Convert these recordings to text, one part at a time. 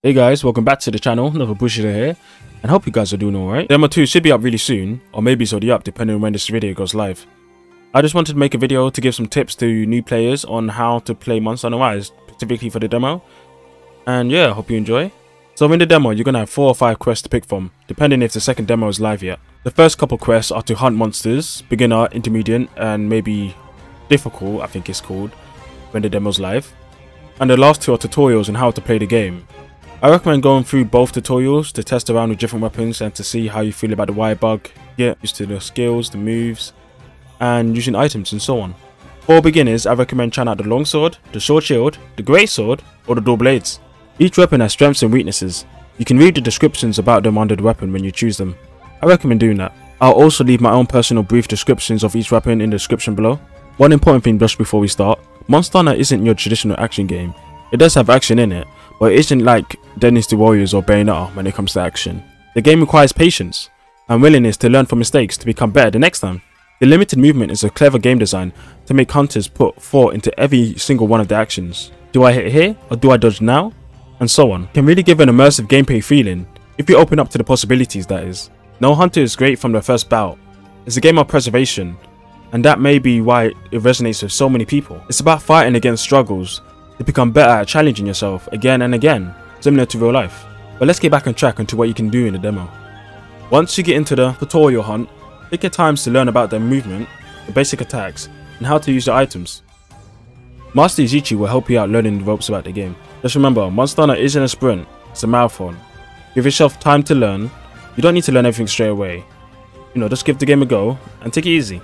Hey guys, welcome back to the channel. Another Bushido here, and hope you guys are doing alright. Demo 2 should be up really soon, or maybe it's already up depending on when this video goes live. I just wanted to make a video to give some tips to new players on how to play Monster Hunter Rise, specifically for the demo. And yeah, hope you enjoy. So in the demo, you're gonna have 4 or 5 quests to pick from, depending if the second demo is live yet. The first couple quests are to hunt monsters, beginner, intermediate, and maybe difficult, I think it's called, when the demo's live. And the last 2 are tutorials on how to play the game. I recommend going through both tutorials to test around with different weapons and to see how you feel about the wire bug, get used to the skills, the moves, and using items and so on. For beginners, I recommend trying out the LongSword, the Short Shield, the GreatSword, or the Dual Blades. Each weapon has strengths and weaknesses. You can read the descriptions about them under the weapon when you choose them. I recommend doing that. I'll also leave my own personal brief descriptions of each weapon in the description below. One important thing just before we start, Monster Hunter isn't your traditional action game. It does have action in it, but it isn't like Dynasty Warriors or Bayonetta when it comes to action. The game requires patience and willingness to learn from mistakes to become better the next time. The limited movement is a clever game design to make hunters put thought into every single one of their actions. Do I hit here or do I dodge now? And so on. It can really give an immersive gameplay feeling if you open up to the possibilities, that is. No hunter is great from the first bout. It's a game of preservation, and that may be why it resonates with so many people. It's about fighting against struggles to become better at challenging yourself again and again, similar to real life. But let's get back on track onto what you can do in the demo. Once you get into the tutorial hunt, take your times to learn about their movement, the basic attacks, and how to use the items. Master Izuchi will help you out learning the ropes about the game. Just remember, Monster Hunter isn't a sprint, it's a marathon. Give yourself time to learn. You don't need to learn everything straight away. Just give the game a go and take it easy.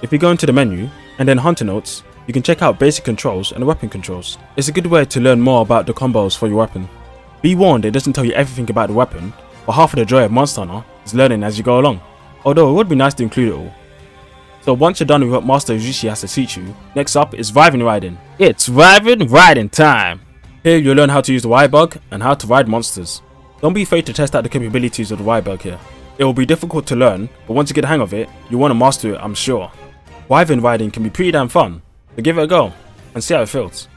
If you go into the menu and then Hunter Notes, you can check out basic controls and weapon controls. It's a good way to learn more about the combos for your weapon. Be warned, it doesn't tell you everything about the weapon, but half of the joy of Monster Hunter is learning as you go along. Although it would be nice to include it all. So once you're done with what Master Izuchi has to teach you, next up is Riving Riding. It's Riving Riding time! Here you'll learn how to use the wire bug and how to ride monsters. Don't be afraid to test out the capabilities of the wire bug here. It will be difficult to learn, but once you get the hang of it, you'll want to master it, I'm sure. Riving riding can be pretty damn fun, so give it a go and see how it feels.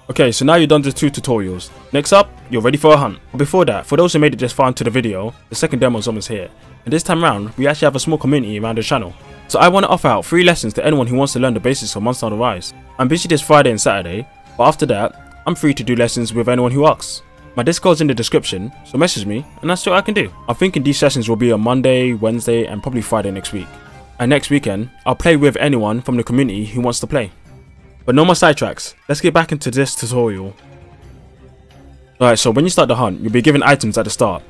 Okay, so now you're done with 2 tutorials. Next up, you're ready for a hunt. But before that, for those who made it this far into the video, the second demo is almost here. And this time round, we actually have a small community around the channel. So I want to offer out 3 lessons to anyone who wants to learn the basics of Monster Hunter Rise. I'm busy this Friday and Saturday, but after that, I'm free to do lessons with anyone who asks. My Discord's in the description, so message me and that's what I can do. I'm thinking these sessions will be on Monday, Wednesday and probably Friday next week. And next weekend, I'll play with anyone from the community who wants to play. But no more sidetracks, let's get back into this tutorial. Alright, so when you start the hunt, you'll be given items at the start,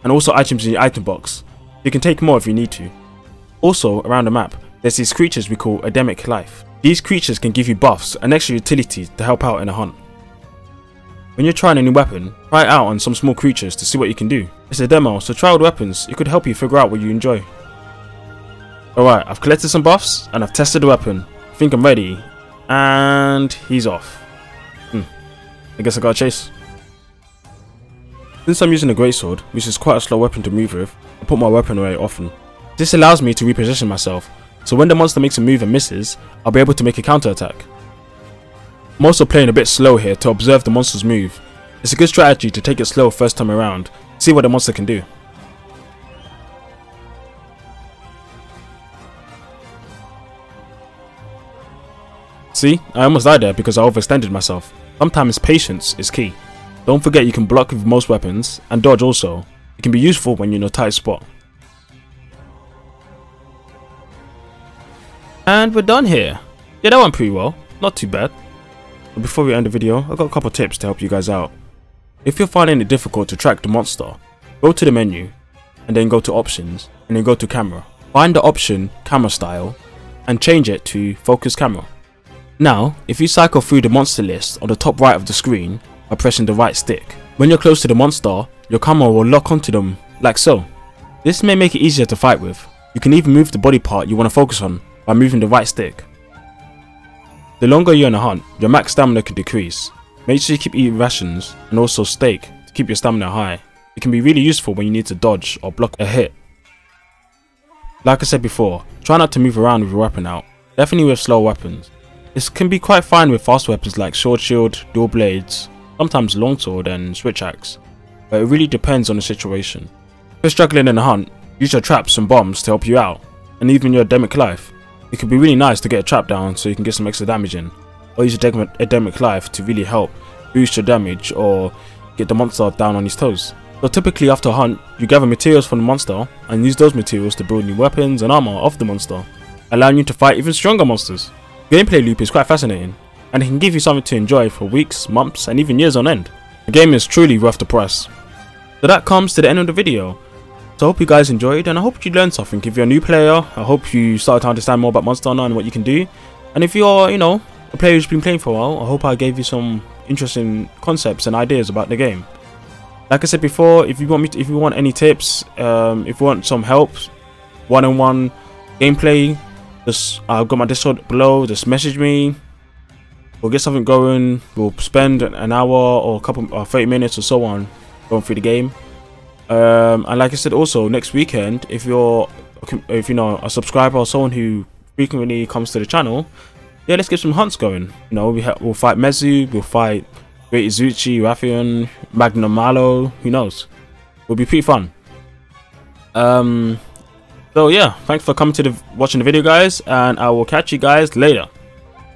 and also items in your item box. You can take more if you need to. Also, around the map, there's these creatures we call Endemic Life. These creatures can give you buffs and extra utility to help out in a hunt. When you're trying a new weapon, try it out on some small creatures to see what you can do. It's a demo, so try with weapons, it could help you figure out what you enjoy. Alright, I've collected some buffs and I've tested the weapon. I think I'm ready. And he's off. I guess I gotta chase. Since I'm using a GreatSword, which is quite a slow weapon to move with, I put my weapon away often. This allows me to reposition myself, so when the monster makes a move and misses, I'll be able to make a counter attack. I'm also playing a bit slow here to observe the monster's move. It's a good strategy to take it slow first time around, see what the monster can do. See, I almost died there because I overextended myself. Sometimes patience is key. Don't forget you can block with most weapons, and dodge also. It can be useful when you're in a tight spot. And we're done here. Yeah, that went pretty well, not too bad. But before we end the video, I've got a couple tips to help you guys out. If you're finding it difficult to track the monster, go to the menu, and then go to options, and then go to camera. Find the option camera style, and change it to focus camera. Now, if you cycle through the monster list on the top right of the screen by pressing the right stick, when you're close to the monster, your camera will lock onto them, like so. This may make it easier to fight with. You can even move the body part you want to focus on by moving the right stick. The longer you're in a hunt, your max stamina can decrease. Make sure you keep eating rations and also steak to keep your stamina high. It can be really useful when you need to dodge or block a hit. Like I said before, try not to move around with your weapon out, definitely with slow weapons. This can be quite fine with fast weapons like short shield, dual blades, sometimes longsword and switch axe, but it really depends on the situation. If you're struggling in a hunt, use your traps and bombs to help you out, and even your Endemic Life. It could be really nice to get a trap down so you can get some extra damage in, or use your Endemic Life to really help boost your damage or get the monster down on his toes. So typically after a hunt, you gather materials from the monster and use those materials to build new weapons and armor of the monster, allowing you to fight even stronger monsters. The gameplay loop is quite fascinating, and it can give you something to enjoy for weeks, months and even years on end. The game is truly worth the price. So that comes to the end of the video. So I hope you guys enjoyed, and I hope you learned something. If you're a new player, I hope you started to understand more about Monster Hunter and what you can do. And if you're, a player who's been playing for a while, I hope I gave you some interesting concepts and ideas about the game. Like I said before, if you want any tips, if you want some help, one-on-one gameplay, I've got my Discord below. Just message me. We'll get something going. We'll spend an hour or a couple, 30 minutes or so on going through the game. And like I said, also next weekend, if you're a subscriber or someone who frequently comes to the channel, yeah, let's get some hunts going. We'll fight Mezu, we'll fight Great Izuchi, Rathian, Magnum Malo, who knows? Will be pretty fun. So yeah, thanks for coming to watching the video, guys, and I will catch you guys later.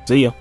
See ya.